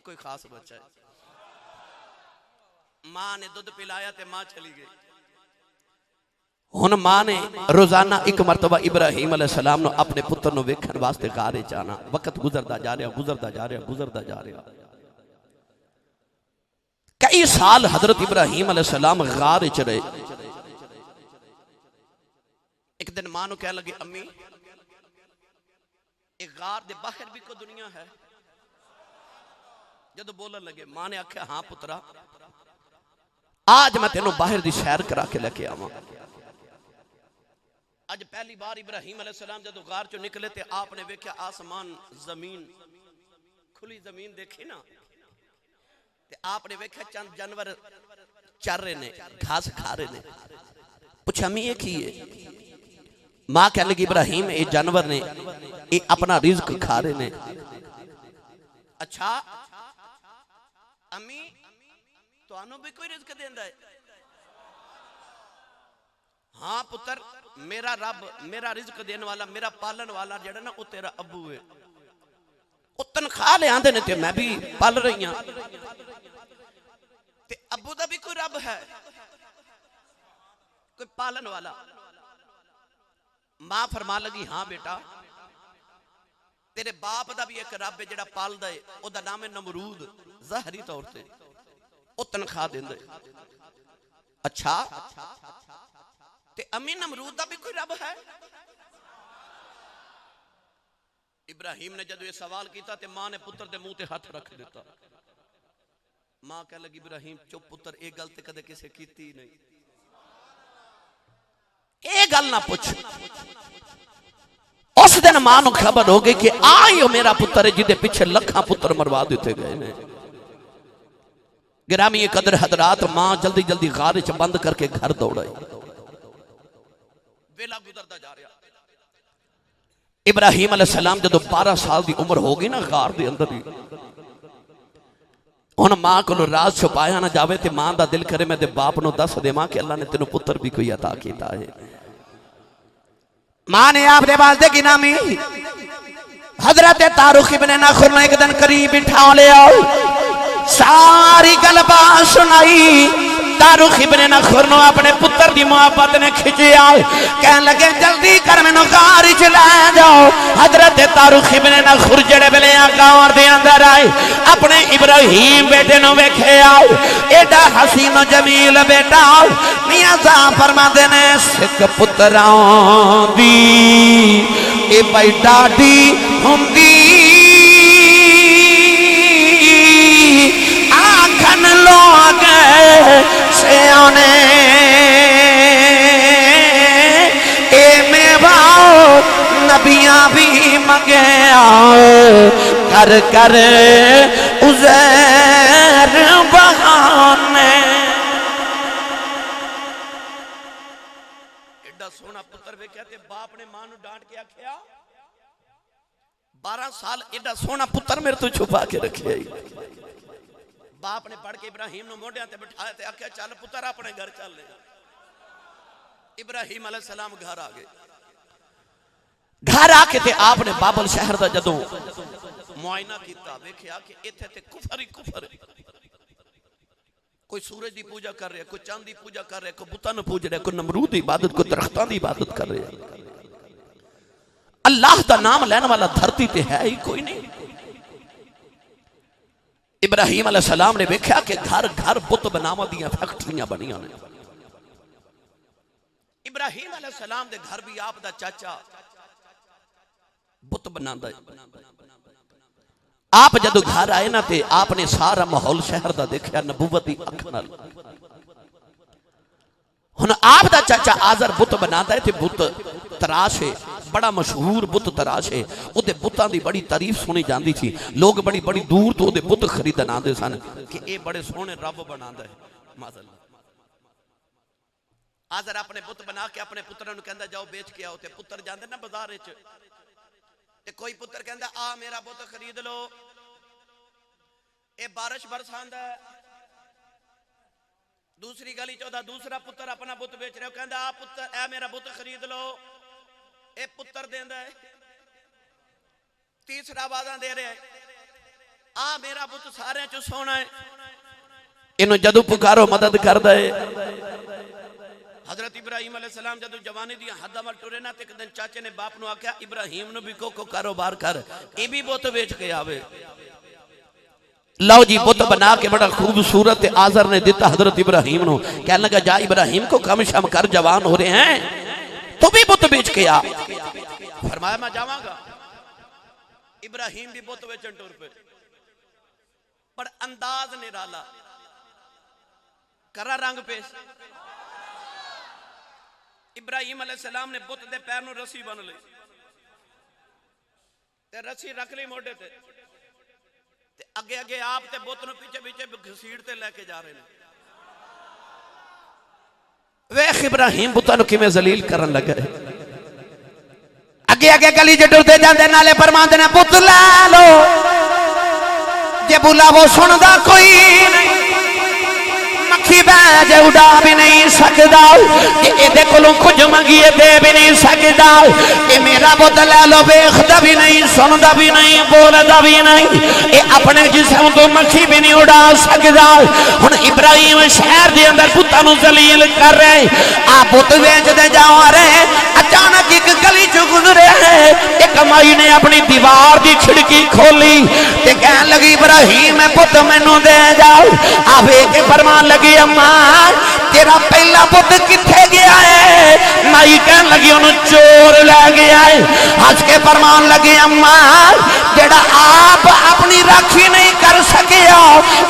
कोई खास बच्चा है। मां ने दुध पिलाया ते मां चली गई। हुन मां ने रोजाना एक मरतबा इब्राहिम अलैहिस्सलाम नु अपने पुत्र नु वेखण वास्ते गारे जाना। वक्त गुजरदा जा रहा, गुजरदा जा रहा, गुजरदा जा रहा। कई साल हजरत इब्राहिम अलैहिस्सलाम गार च रहे। एक दिन मां नु कह लगे, अम्मी एक गार दे बाहर भी कोई दुनिया है? जदों बोलन लगे मां ने आख्या, हाँ पुत्रा, आज मैं तेनों बाहर दी सैर करा के लेके आवां। आज पहली बार इब्राहिम अलैहिस्सलाम जदों गार चो निकले ते आपने वेख्या आसमान जमीन खुली जमीन देखी ना, ते आपने वेख्या चंद जानवर चर रहे ने, घास खा रहे ने। पूछा अम्मी ये की है? मां कह लगी इब्राहिम ये जानवर ने, ये अपना रिज्क खा रहे ने। अच्छा अम्मी तुहानू भी कोई रिज्क देंदा है? हाँ पुत्र, मेरा रब, मेरा रिज्क देने वाला, मेरा पालन वाला जेड़ा ना, वो तेरा अबू है। वो तनख्वाह ले आंदे ने ते मैं भी पाल रही हां। ते अबू दा भी कोई रब है, कोई पालन वाला? मां फरमा लगी, हाँ बेटा, तेरे बाप दा भी एक रब है जेड़ा पालदा है, ओदा नाम है नमरूद। ज़ाहरी तौर ते ओ तनख्वाह देंदा है। अच्छा ते अम्मी नमरूद दा भी कोई रब है? इब्राहिम ने जदों ये सवाल किया ते मां ने पुत्र दे मुंह ते हाथ रख दिता। मां कह लगी इब्राहिम चुप पुत्र, ये गल ते कदे किसे कीती नहीं, ये गल ना पूछ। उस दिन मां नूं खबर हो गई कि आयो मेरा पुत्र है जिदे पीछे लखां पुत्र मरवा दिते गए ने। गिरामी कदर हजरात, मां जल्दी जल्दी गार च बंद करके घर दौड़ाई। वेला गुजरदा जा रहा। इब्राहिम अलैहिस्सलाम जदों 12 साल की उम्र हो गई ना गार दे अंदर ही, हुण मां कोलों राज छुपाया ना जावे ते मां दा दिल करे मैं ते बाप नूं दस देवां कि अल्लाह ने तेनों पुत्र भी कोई अता कीता है। मां ने आपने वास्ते की नामी हजरत तारुख इब्ने नखर ने एक दिन करीब बिठा लिया, सारी गलबा सुनाई। तारुख इब्ने नखर ने अपने पुत्र की मोहब्बत ने खिंचिया, कह लगे जल्दी कर मैनू गार च ले जाओ। हजरत तारुख इब्ने नखर जेड़े वेले गार दे अंदर आए, अपने इब्राहिम बेटे नु वेखिया, एडा हसीन जमील बेटा। मियां साहब फरमाते ने सिख पुत्रां दी ए भाई डाडी हुंदी, आखन लोग सियाने ए मेवा नबियां भी मंगया, कर कर उज़ैर बहाने। एडा सोना पुत्र वेख्या ते बाप ने मां नूं डांट के आख्या, 12 साल एडा सोना पुत्र मेरे तो छुपा के रखे। बाप ने पढ़ के इब्राहिम नु मोढियां ते बिठाया ते आख्या चल पुत्र अपने घर चल ले। इब्राहिम अलैहिस्सलाम घर आ गए। घर आके ते आपने बाबल शहर दा जदों मुआयना कीता, वेख्या कि इत्थे ते कुफर ही कुफर है। कोई सूरज की पूजा कर रहा है, कोई चांद की पूजा कर रहा है, कोई बुतां नूं पूज रहा है, कोई नमरूद की इबादत, कोई दरख्तां की इबादत कर रहा है। अल्लाह का नाम लैन वाला धरती पे है ही कोई नहीं। इब्राहिम अलैहिस्सलाम ने वेख्या कि घर घर बुत बनावा दियां फैक्ट्रियां बनियां ने। इब्राहिम अलैहिस्सलाम दे घर भी आप दा चाचा बुत बनांदा है। आप जदों घर आए ना ते आपने सारा माहौल शहर दा देखा नबूवत दी अख नाल। हुण आप दा चाचा आजर बुत बनांदा है ते बुत तराश है, बड़ा मशहूर बुत तराश है। उहदे बुतां दी बड़ी तारीफ सुनी जाती थी। लोग बड़ी बड़ी दूर तो उहदे बुत खरीदन आंदे सन कि ये बड़े सोहने रब बनांदा है। माज़अल्लाह आजर अपने बुत बना के अपने पुत्रां नूं कहंदा जाओ बेच के आओ, ते पुत्र जांदे ना बाजार विच, ते कोई पुत्र कहंदा आ मेरा बुत खरीद लो, ये बारिश बरसांदा है। दूसरी गली चौदा दूसरा पुत्र अपना बुत बेच रहा, कहंदा आ पुत्र ए मेरा बुत खरीद लो, ए पुत्र देंदा है। तीसरा आवाज़ां दे रहा है, आ मेरा पुत सारे चो सोना है, इन्हों जदू पुकारो मदद कर दे। हजरत इब्राहिम अलैहिस्सलाम जदू जवानी दी हद अमल टुरे ना, एक दिन चाचे ने बाप नु आख्या इब्राहिम नु भी को कारोबार कर, ये भी बुत बेच के आवे। लो जी बुत बना के बड़ा खूबसूरत आजर ने दिता हजरत इब्राहिम नु, कहने लगा जा इब्राहिम को कम शम कर, जवान हो रहे हैं, तो भी बुत बेच के आ। फरमाया मैं जावांगा। इब्राहिम भी बुत बेचन टुर पे, पर अंदाज निराला, करा रंग पेश। इब्राहिम अलैहिस्सलाम ने बुत दे पैर नु रस्सी बन ली, ते रस्सी रख ली मोढे ते, अगे अगे आप ते बुत नु पीछे पीछे घसीट ते लेके जा रहे हैं। वेख इब्राहिम बुतां नु किवें जलील करन लगे। अगे अगे गली च टुरदे जांदे, नाले फरमांदे ने पुत लै लो, जे बुलावो सुनदा कोई नहीं, मक्खी बैज उड़ा भी नहीं सकदा, ये कोलों कुछ मंगिए दे भी नहीं सकदा। ये मेरा बुत लै लो, वेखदा भी नहीं, सुनदा भी नहीं, बोलदा भी नहीं, ये अपने जिस्म तो मक्खी भी नहीं उड़ा सकदा। हुण इब्राहिम शहर दे अंदर पुत्तां नूं जलील कर रहे, आ पुत वेचदे जा रहे। अचानक एक गली चो गुजरे है, एक माई ने अपनी दीवार की खिड़की खोली ते कहन लगी इब्राहिम पुत मैनू दे जाओ। आवे के फरमान लगी अम्मा तेरा पहला पुत किथे गया है? माई कहन लगी उन्हें चोर ले गया है। हंस के फरमान लगी अम्मा जेड़ा आप अपनी राखी नहीं कर सकिया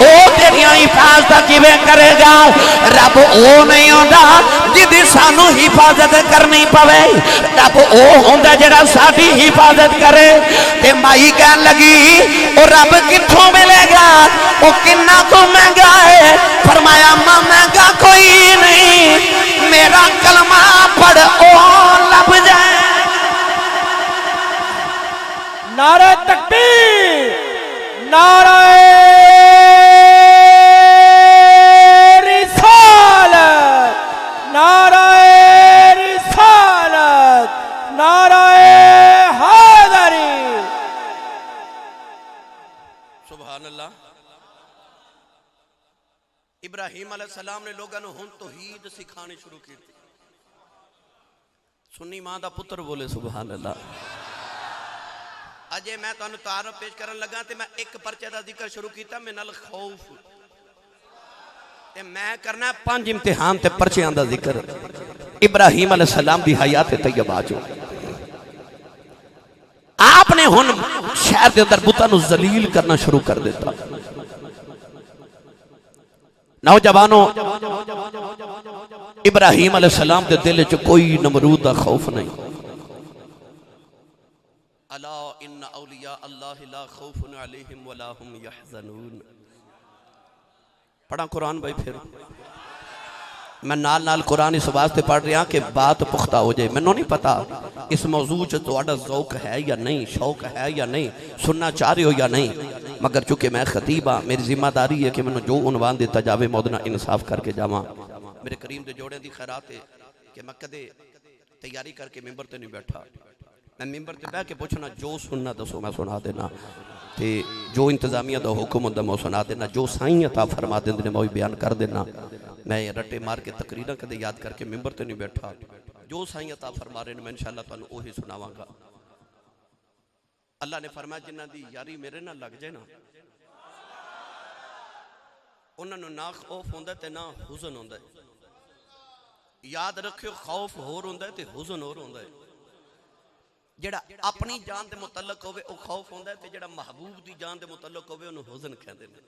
वो तेरिया हिफाजत किवें करेगा? रब वो नहीं होता जिदी सानू हिफाजत करनी पवे, रब वो होंदा जेड़ा साडी हिफाजत करे। ते माई कहन लगी वो रब कित्थों मिलेगा, वो किन्ना तो महंगा है? फरमाया मां महंगा कोई नहीं, मेरा कलमा पढ़ ओ लब जाए। नारे तकबीर, नारे रिसालत, नारे रिसालत, नारे हैदरी। सुभान अल्लाह। इब्राहिम अलैहिस्सलाम ने लोगों को हुन तौहीद सिखानी शुरू की। सुन्नी मां दा पुत्र बोले सुभान अल्लाह। अजे मैं तुहानू तारफ पेश करन लगा ते मैं एक परचे दा जिक्र शुरू किया, मिनल खौफ, ते मैं करना 5 इम्तिहान ते परचियां दा जिक्र। इब्राहिम अलैहिस्सलाम दी हयात तैयबा जो आपने हुन शहर के अंदर बुतां नू जलील करना शुरू कर दिता। नौजवानों इब्राहिम अलैहिस्सलाम के दिल च कोई नमरूद दा खौफ नहीं। अला इन्ना औलिया अल्लाह ला खौफुन अलैहिम वला हुम यहज़नून। पढ़ा कुरान भाई, फिर मैं नाल नाल कुरान इस वास्ते पढ़ रहा कि बात पुख्ता हो जाए। मैनू नहीं पता इस मौजू च तुहाडा ज़ौक है या नहीं, शौक है या नहीं, सुनना चाह रहे हो या नहीं, मगर चूंकि मैं खतीब हाँ, मेरी जिम्मेदारी है कि मैंने जो उनवान दिता जाए मौदना इंसाफ करके जावा। मेरे करीम के जोड़े की खैरात है कि मैं कदे तैयारी करके मिंबर ते नहीं बैठा। मैं मिंबर ते बह के पूछना जो सुनना दसो मैं सुना देना, ते जो इंतजामिया का हुक्म होंदा मैं सुना देना, जो साईं अता फरमा देंदे ने मैं वही बयान कर देना। मैं रट्टे मार के तकरीर कदे याद करके मिंबर ते नहीं बैठा। जो साईं अता फरमा रहे मैं इंशाअल्लाह तुहानू ओही सुनावांगा। अल्लाह ने फरमाया जिन्हां दी यारी मेरे नाल लग जाए ना, उन्हां नू ना खौफ होंदा ते ना हुज़न होंदा। याद रखियो खौफ होर होंदा ते हुज़न होर होंदा। जेड़ा अपनी जान के मुतलक होवे वो खौफ होंदा ते जेड़ा महबूब की जान के मुतलक होवे उन्हें हुज़न कहते हैं।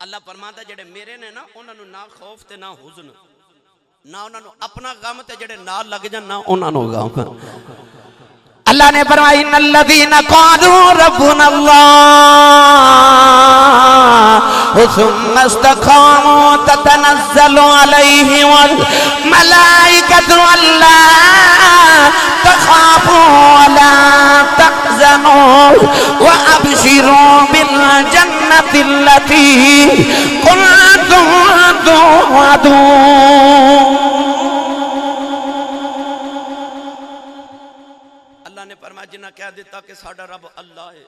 अल्लाह फरमाता जेड़े मेरे ने ना उन्होंने ना खौफ ते ना हुज़न, ना उन्होंने अपना गम ते जेड़े नाल लग जान ना उन्होंने गम। अल्लाह ने फरमाया इन्नल्लज़ीना क़ालू रब्बुनल्लाह सुम्मा इस्तक़ामू ततनज़्ज़लु अलैहिमुल मलाइकतु अल्ला तख़ाफू वला तहज़नू व अबशिरू बिल जन्नतिल्लती कुन्तुम तुअदून। अल्लाह ने फरमाया जिन्हें कह दिता कि साडा रब अल्लाह है,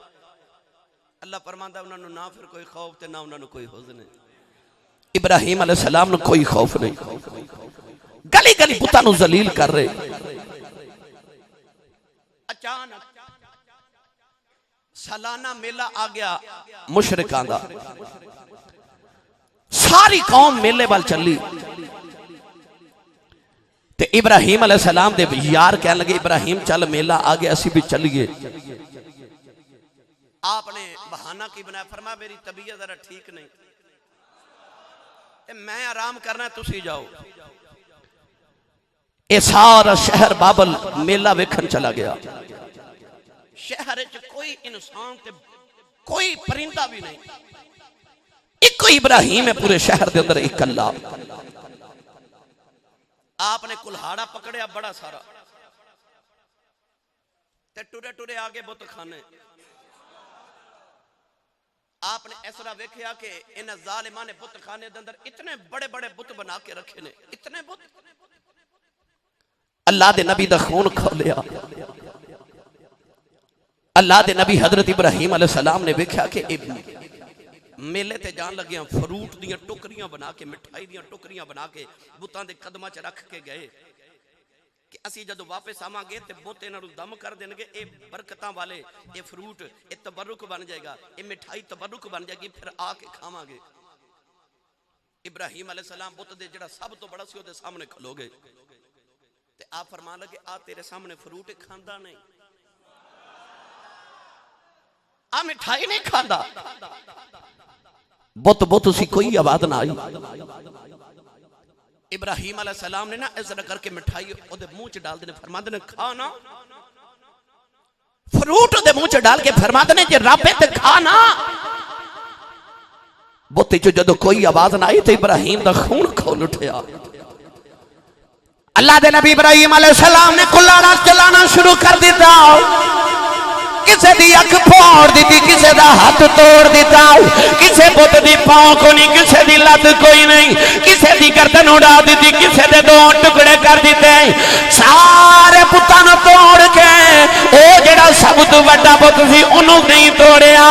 अल्लाह फरमांदा उन्होंने ना फिर कोई खौफ ते ना उन्होंने कोई हुज़्न। इब्राहिम अलैहिस्सलाम नु कोई खौफ नहीं, गली गली पुत्तां नु जलील कर रहे। अचानक सालाना मेला आ गया मुशरिकां दा, सारी कौम मेले वाल चली ते इब्राहिम अलैहिस्सलाम दे यार कहने लगे इब्राहिम चल मेला आ गया असी भी चलिए। आपने बहाना की बनाया, फरमाया मेरी तबीयत जरा ठीक नहीं, मैं आराम करना तुसी जाओ। ये सारा शहर बाबल मेला वेखन चला गया। शहर च कोई इंसान ते कोई परिंदा भी नहीं, एक कोई इब्राहिम है पूरे शहर के अंदर इकल्ला। आपने कुल्हाड़ा पकड़िया बड़ा सारा ते टुरे टुरे आगे बुत खाने। आपने इस तरह वेख्या कि इन जालिमां ने बुत खाने के अंदर इतने बड़े बड़े बुत बना के रखे ने, इतने बुत। अल्लाह दे नबी दा खून खोलिया। अल्लाह दे नबी हजरत इब्राहिम अलैहिस्सलाम ने वेख्या कि मेले ते जान लगे फ्रूट दियां टोकरियां बना के, मिठाई दियां टोकरियां बना के बुतां दे कदमां च रख के गए कि असी जदों वापस आवांगे ते बुत इन्हां नूं दम कर देणगे। ये बरकतां वाले ये फ्रूट ये तबरुक बन जाएगा, ये मिठाई तबरुक बन जाएगी, फिर आके खावांगे। इब्राहिम अलैहिस्सलाम बुत दे जिहड़ा सब तो बड़ा सी ओहदे सामने खलो गए ते आप फरमान लगे आ तेरे सामने फ्रूट खांदा नहीं, आ मिठाई नहीं खांदा। बुत बुत सी कोई आवाज ना आई। इब्राहिम अलैहिस्सलाम ने ना इस तरह करके मिठाई ओदे मुंह च डाल देने, फरमाते ने खा ना, फ्रूट ओदे मुंह च डाल के फरमाते ने जे रब है ते खा ना। बुत च जदों कोई आवाज ना आई तो इब्राहिम दा खून खोल उठया। अल्लाह दे नबी इब्राहिम अलैहिस्सलाम ने कुल्हाड़ा चलाना शुरू कर दिता। किसे दी अख फोड़ दी, किसे दा हाथ तोड़ दिता, किसे बुत दी पांव को नहीं, किसे दी लत कोई नहीं, किसे दी गर्दन उड़ा दी, किसे दे दो टुकड़े कर दिते। सारे पुत्तां नूं तोड़ के ओ जेड़ा सब तो वड्डा पुत सी ओनू नहीं तोड़िया,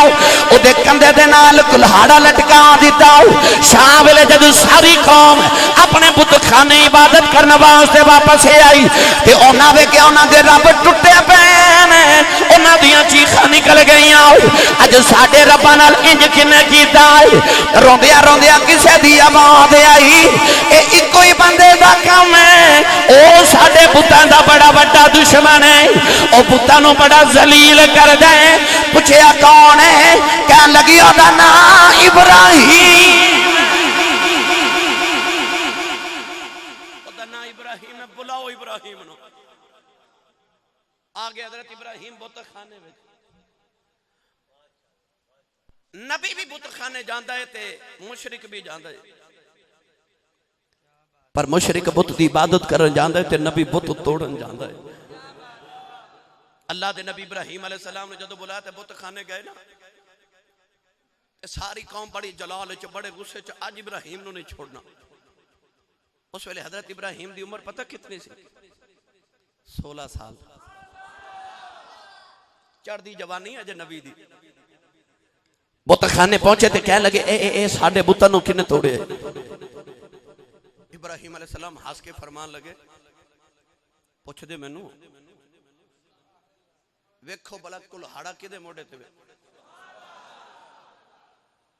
ओदे कंधे दे नाल कुल्हाड़ा लटका दिता। शाम वेले जदों सारी कौम अपने बुतखाने इबादत करने वास्ते वापस आई ते उन्हां वेख्या उन्हां दे रब टुटे पे ने, उन्हां दियां चीखां निकल गई। अज साडे रब्बां नाल इंज किने कीता, रोंदिया रोंदिया किसे दी आवाज़ आई। ये इको ही बंदे दा काम है, ओ साडे पुत्तां दा बड़ा वड्डा दुश्मन है, ओ पुत्तां नूं बड़ा जलील करदा है। पुछया कौन है, कहन लगी ओदा नाम इब्राहिम। ओदा नाम इब्राहिम है, बुलाओ इब्राहिम नूं। आ गया हज़रत इब्राहिम बुत खाने में। नबी भी बुत खाने जाता है ते मुशरिक भी जाता है, पर मुशरिक बुत की इबादत करन जाता है ते नबी बुत तोड़न जाता है। अल्लाह दे नबी इब्राहिम अलैहिस्सलाम ने जदों बुलाया ते बुत खाने गए ना, सारी कौम बड़ी जलाल च बड़े गुस्से च अज इब्राहिम नूं नहीं छोड़ना। उस वेले हजरत इब्राहिम की उम्र पता कितनी सी? 16 साल, चढ़दी जवानी अजे नबी दी। बुत खाने पहुंचे ते कह लगे ए साडे बुतां नूं किने तोड़े? इब्राहिम अलैहिस्सलाम हंस के फरमान लगे, पुछदे मैनू वेखो भला कुल्हाड़ा किदे मोढे ते?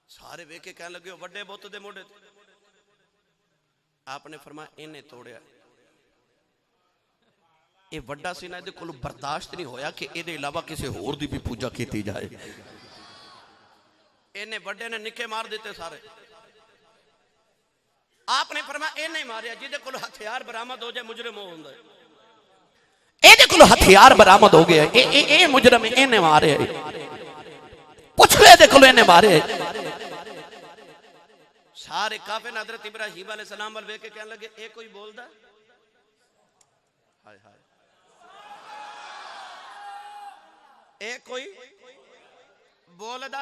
सारे वेख के कह लगे वड्डे बुत दे मोढे ते। आपने फरमाया इन्हें तोड़िया, ये वड्डा सी ना, इहदे कोल बर्दाश्त नहीं होया कि इहदे इलावा किसी होर दी भी पूजा की जाए। इन्हें वड्डे ने निके मार दिते सारे। आपने फरमाया इन्हें मारिया जिहदे कोल हथियार बरामद हो जाए मुजरिम हो हुंदा है। इहदे कोल हथियार बरामद हो गया, ए मुजरिम इन्हें मारे, पुछ ले इहदे कोल इन्हें मारे। सारे काफिर हज़रत इब्राहिम अलैहिस्सलाम वाल वेख के कहने लगे ए कोई बोलदा? हाय हाय, ए कोई बोलदा?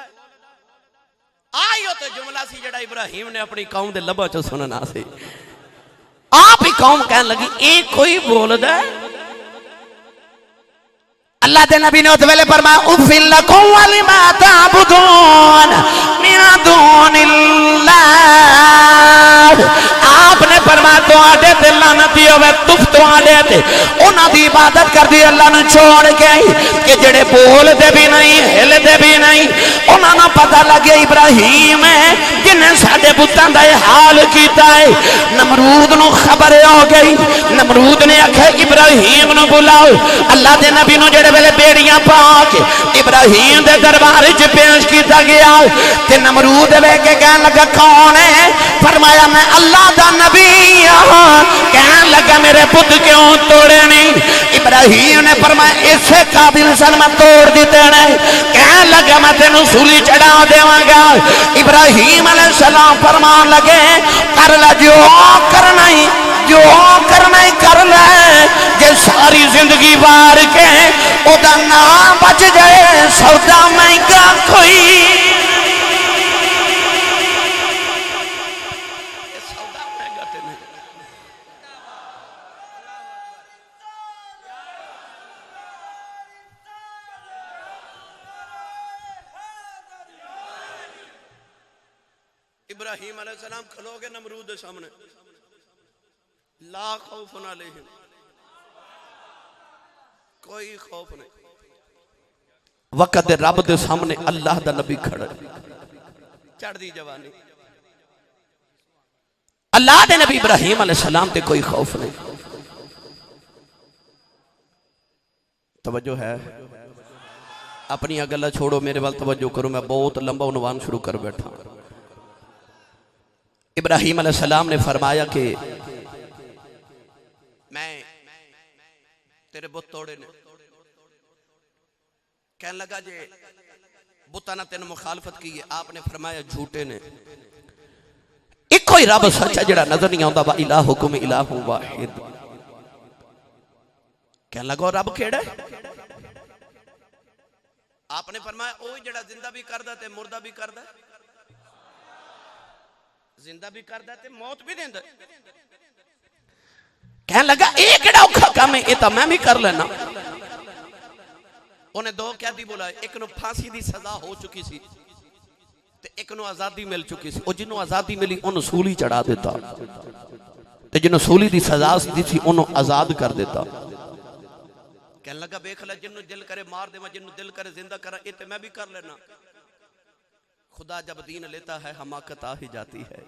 आयो तो जुमला सी जड़ा इब्राहिम ने अपनी कौम दे लबा चो सुनना सी। आप ही कौम कहने लगी ए कोई बोलदा? अल्लाह के नबी ने उस वेले फरमाया उफ़िल लकुम वलिमा ताबुदून मिन दूनिल्लाह। आपने फरमाया तुहाडे ते लानती होवे तुफ तुहाडे ते उन्हां दी इबादत करदी अल्लाह ने छोड़ के कि जेड़े बोलदे भी नहीं हिलदे भी नहीं। उन्हां नूं पता लगे इब्राहिम है जिन्हें साडे पुत्तां दा हाल कीता है। नमरूद नूं खबर हो गई। नमरूद ने आख्या इब्राहिम नूं बुलाओ। अल्लाह दे नबी नूं जेड़े वेले बेड़ियां पा के इब्राहिम दे दरबार च पेश किया गया ते नमरूद वेख के कहन लगा कौन है? फरमाया मैं अल्लाह दा नबी हां। कहन लगा मेरे पुत क्यों तोड़े नहीं? इब्राहिम ने फरमाया इसे काबिल सन मैं तोड़ दिते ने। कहन लगा मैं तेनू सूली चढ़ा देवांगा। इब्राहिम अलैहिस्सलाम फरमान लगे कर ला जो करना ही कर ले। जे सारी जिंदगी वार के ओदा नाम बच जाए सौदा महंगा कोई। सौदा महंगा ते नहीं। इब्राहिम अलैहिस्सलाम खलोगे नमरूद के सामने ला खौफ अलैहिम कोई खौफ नहीं। वक़्त रब के सामने अल्लाह दा नबी खड़ा चढ़दी जवानी अल्लाह दे नबी इब्राहिम अलैहिस्सलाम ते कोई खौफ नहीं। तवज्जो है अपनी गल्लां छोड़ो मेरे वाल तवज्जो करो। मैं बहुत लंबा उन्वान शुरू कर बैठा। इब्राहिम अलैहिस्सलाम ने फरमाया कि मैं तेरे बुत तोड़े ने। कहने लगा जे बुता ना तेन मुखालफत की है। आपने फरमाया झूठे ने। इको ही रब सच्चा जेड़ा नजर नहीं आता वा इलाहुकुम इलाहुन वाहिद। कहने लगा रब केड़ा है? आपने फरमाया ओ जेड़ा जिंदा भी करदा ते मुर्दा भी करदा। जिंदा भी करदा ते मौत भी देंदा। कहने लगा ये केड़ा औखा काम है? ये तो मैं भी कर लेना। उन्हें दो कैदी बुलाए। एक नूं फांसी की सजा हो चुकी सी ते एक नूं आजादी मिल चुकी सी। और जिन्हों आजादी मिली उन्होंने सूली चढ़ा दिता ते जिन्हों सूली की सजा दी सी उन्होंने आजाद कर दिता। कहने लगा वेख ले जिन्हों दिल करे मार देवा जिन्हों दिल करे जिंदा करा। ये तो मैं भी कर लेना। खुदा जब दीन लेता है हमाकत आ ही जाती है।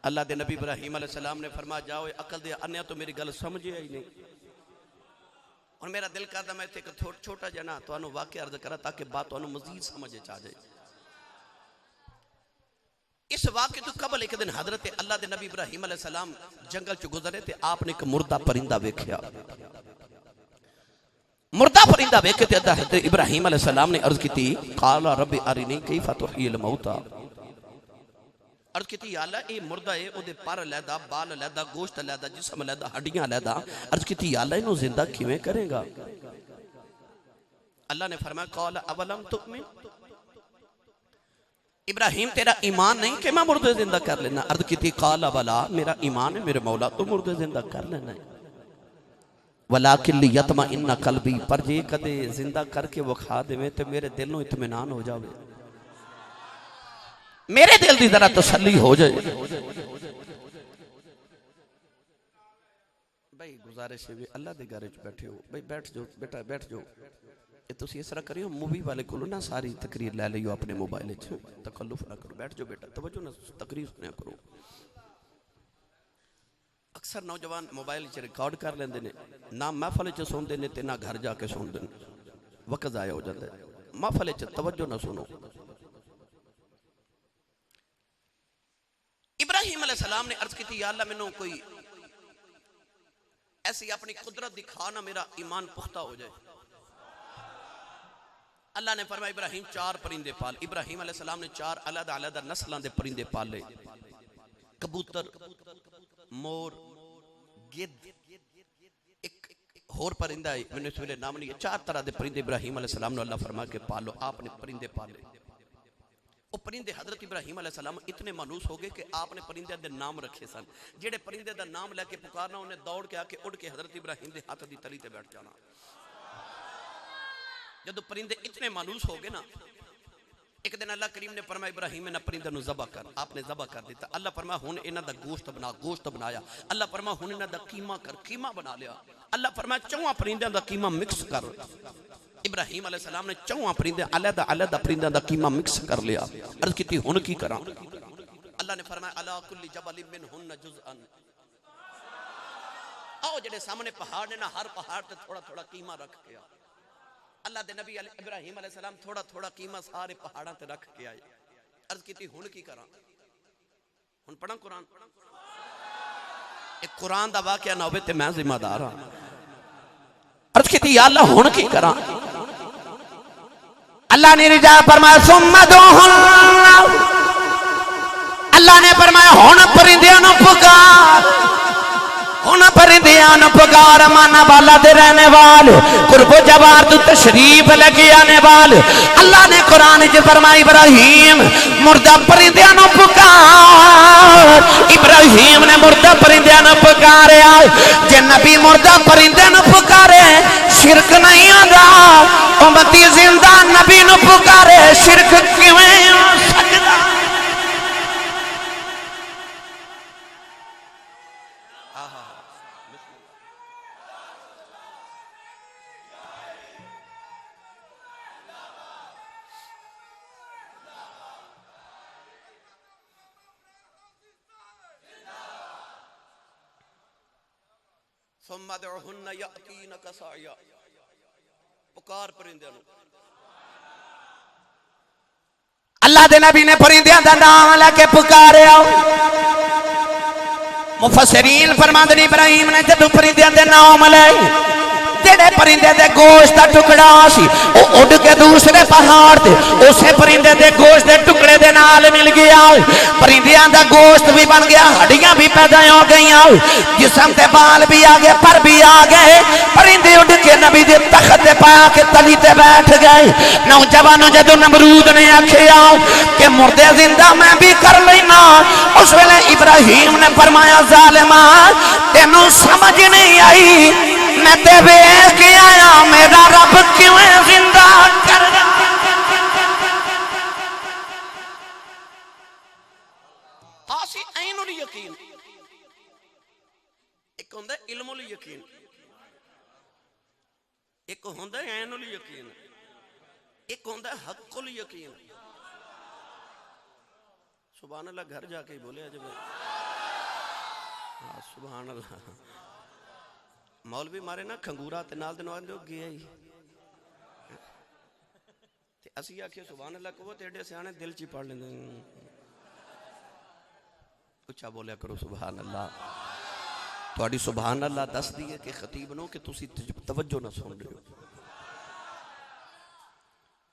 अल्लाह दे नबी इब्राहिम अलैहिस्सलाम ने फरमाया जाओ अकल दे अन्या तो मेरी गल समझे ही नहीं। और मेरा दिल करता मैं एक छोटा जना तो वाकया अर्ज करा ताकि बात तो मजीद समझ आ जाए। इस वाकये तो कबल एक दिन हजरत अल्लाह दे नबी इब्राहिम अलैहिस्सलाम जंगल च गुजरे थे। आपने एक मुर्दा परिंदा वेख्या। मुर्दा परिंदा वेखे ते हजरत इब्राहिम अलैहिस्सलाम ने अर्ज की काला रब्बी अरिनी कैफ़ तुह्यिल मौता। अर्ज की अल्लाह ये मुर्दा है ओदे पर लैदा बाल लैदा गोश्त लैदा जिस्म लैदा हड्डियां लैदा। अर्ज की अल्लाह इन्हों जिंदा किवें करेगा? अल्लाह ने फरमाया कौल अवलम तुमिन। इब्राहिम तेरा ईमान नहीं कि मैं मुर्दे जिंदा कर लेना? अर्ज की कौल अवला मेरा ईमान है मेरे मौला तो मुर्दे जिंदा कर लेना है। वलाकिन लियतमइन्ना कल्बी पर जे कदे जिंदा करके विखा देवे तो मेरे दिल नूं इत्मीनान हो जाए। मेरे दिल की जरा तसल्ली हो जाए। भाई गुजारिश है अल्लाह के घर बैठे हो भाई बैठ जाओ बेटा बैठ जाओ। ये तुसी इस तरह करियो मूवी वाले को ना सारी तकरीर ले लियो अपने मोबाइल तकल्लुफ ना करो। बैठ जाओ बेटा तवज्जो ना तकरीर सुनिया करो। अक्सर नौजवान मोबाइल च रिकॉर्ड कर लेंदे ने ना महफल च सुनते ने ते ना घर जाके सुनते हैं। वक्त जाया हो जाता है। महफल च तवज्जो ना सुनो। इब्राहिम अलैहिस्सलाम ने अर्ज की या अल्लाह मैनू कोई ऐसी अपनी कुदरत दिखा ना मेरा ईमान पुख्ता हो जाए। अल्लाह ने फरमाया इब्राहिम चार परिंदे पाल। इब्राहिम अलैहिस्सलाम ने चार अलग अलग नस्लों के परिंदे पाले। कबूतर मोर गिद्ध एक होर परिंदा है मैंने इस वेले नाम नहीं है। चार तरह के परिंदे इब्राहिम अलैहिस्सलाम ने अल्लाह फरमा के पालो। आपने परिंदे पाले। वो परिंदे हजरत इब्राहिम अलैहिस्सलाम इतने मानूस हो गए कि आपने परिंदे के नाम रखे सन। जेडे परिंदे का नाम लैके पुकारना उन्हें दौड़ के आके उड़ के हजरत इब्राहिम के हाथ की तली ते बैठ जाना। जदों परिंदे इतने मानूस हो गए ना, एक दिन अल्लाह करीम ने फरमाया इब्राहिम इन्हां परिंदे नूं ज़बह कर। आपने ज़बह कर दिता। अल्लाह फरमाया हुण इन्हां दा गोश्त बना। गोश्त बनाया। अल्लाह फरमाया हुण इन्हां दा कीमा कर। कीमा बना लिया। अल्लाह फरमाया चौहां परिंदे दा कीमा मिक्स कर। इब्राहिम अलैहिस्सलाम ने चौहां परिंदे अलग अलग परिंदे दा कीमा मिक्स कर लिया। अर्ज की हुण की करा? अल्लाह ने फरमाया अला कुल्ली जबलिन मिनहुन्न जुज़अन, आओ जेडे सामने पहाड़ ने ना, हर पहाड़ ते थोड़ा थोड़ा कीमा रख के आ। अल्लाह दे नबी इब्राहिम अलैहिस्सलाम थोड़ा थोड़ा कीमा सारे पहाड़ां ते रख के आए। अर्ज की हुण की करा? हुण पढ़ा कुरान? एक कुरान दा वाकया ना होवे ते मैं जिम्मेदार हां। अर्ज की या अल्लाह हुण की करा? अल्लाह ने रिजा फरमाया सुम्मा दुहुन्ना, अल्लाह ने फरमाया हुण परिंदियां नूं पुकार। हुण परिंदियां नूं पुकार, माना वाला दे रहने वाले, कुर्बो जवार तू तशरीफ लेके आने वाले। अल्लाह ने कुरान च फरमाया इब्राहिम मुर्दा परिंदियां नूं पुकार। इब्राहिम ने मुर्दा परिंदियां नूं पुकारिया। जे नबी मुर्दा परिंदियां नूं पुकारे शिरक नहीं आंदा, उम्मती जिंदा नबी नूं पुकारे शिरक किवें हो सकदा? अल्लाह दे नबी ने परिंदियां दा नाम लेके पुकारिया। मुफस्सिरीन फरमांदे ने इब्राहिम ने जदों परिंदियां दे नाम ले, जेड़े परिंदे दे गोश्त दा टुकड़ा सी ओ उड़ के दूसरे पहाड़ ते उसे परिंदे दे गोश्त दे टुकड़े दे नाल मिल गया। परिंदियां दा गोश्त भी बन गया, हड्डियां भी पैदा हो गईयां, जिस्म ते बाल भी आ गए, पर भी आ गए। परिंदे उड़ के नबी दे तख्त ते पा के तली ते बैठ गए। नौजवानों जदों नमरूद ने आखिया कि मुर्दे जिंदा मैं भी कर लेना, उस वेले इब्राहिम ने फरमाया जालिमा तेनू समझ नहीं आई, मैं ते वेख के आया मेरा रब किवें जिंदा कर। आसी ऐनुल यकीन, एक हुंदा इल्मुल यकीन, एक हुंदा ऐनुल यकीन, एक हुंदा हक्कुल यकीन। सुभान अल्लाह घर जाके ही बोले जब। हाँ सुभान अल्लाह। मौलवी मारे ना खंगूरा ते नाल दे नाल गया ही ते असी आखिए सुभान अल्लाह कहो ते एडे सियाने दिल च पढ़ लेंदे। उच्चा बोलिया करो सुभान अल्लाह। तुहाडी सुभान अल्लाह दस दी है कि खतीब नो कि तुसी तवज्जो ना सुन रहे हो।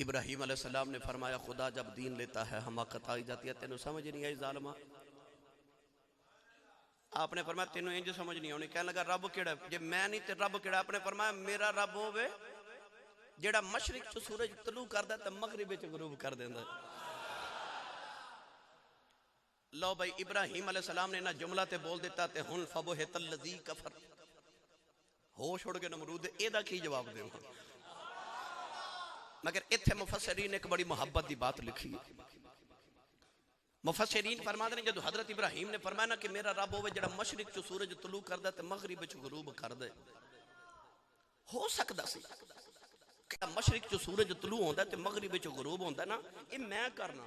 इब्राहिम अलैहिस्सलाम ने फरमाया खुदा जब दीन लेता है हमाकत आई जाती है। तेनों समझ नहीं आई जालिमा? आपने फरमाया तेनों इंज समझ नहीं आनी। कहने लगा रब केड़ा? जे मैं नहीं ते रब केड़ा? आपने फरमाया मेरा रब होवे जेड़ा मशरिक च सूरज तलू करदा ते मगरिब च गुरूब कर देंदा। लो भाई इब्राहिम अलैहिस्सलाम ने ना जुमला ते बोल दिता ते हुन फबुहितल लज़ी कफर, होश उड़ के नमरूद एदा की जवाब देवां? मगर इत्थे मुफस्सिरीन एक बड़ी मुहब्बत की बात लिखी है। मुफस्सिरीन फरमाते हैं जदों हजरत इब्राहिम ने फरमाया ना कि मेरा रब होवे जेड़ा मशरिक च सूरज तलू करदा ते मगरिब च गुरूब कर दे, हो सकदा सी कि मशरिक च सूरज तलू होंदा ते मगरिब च गुरूब होंदा ना, ये मैं करना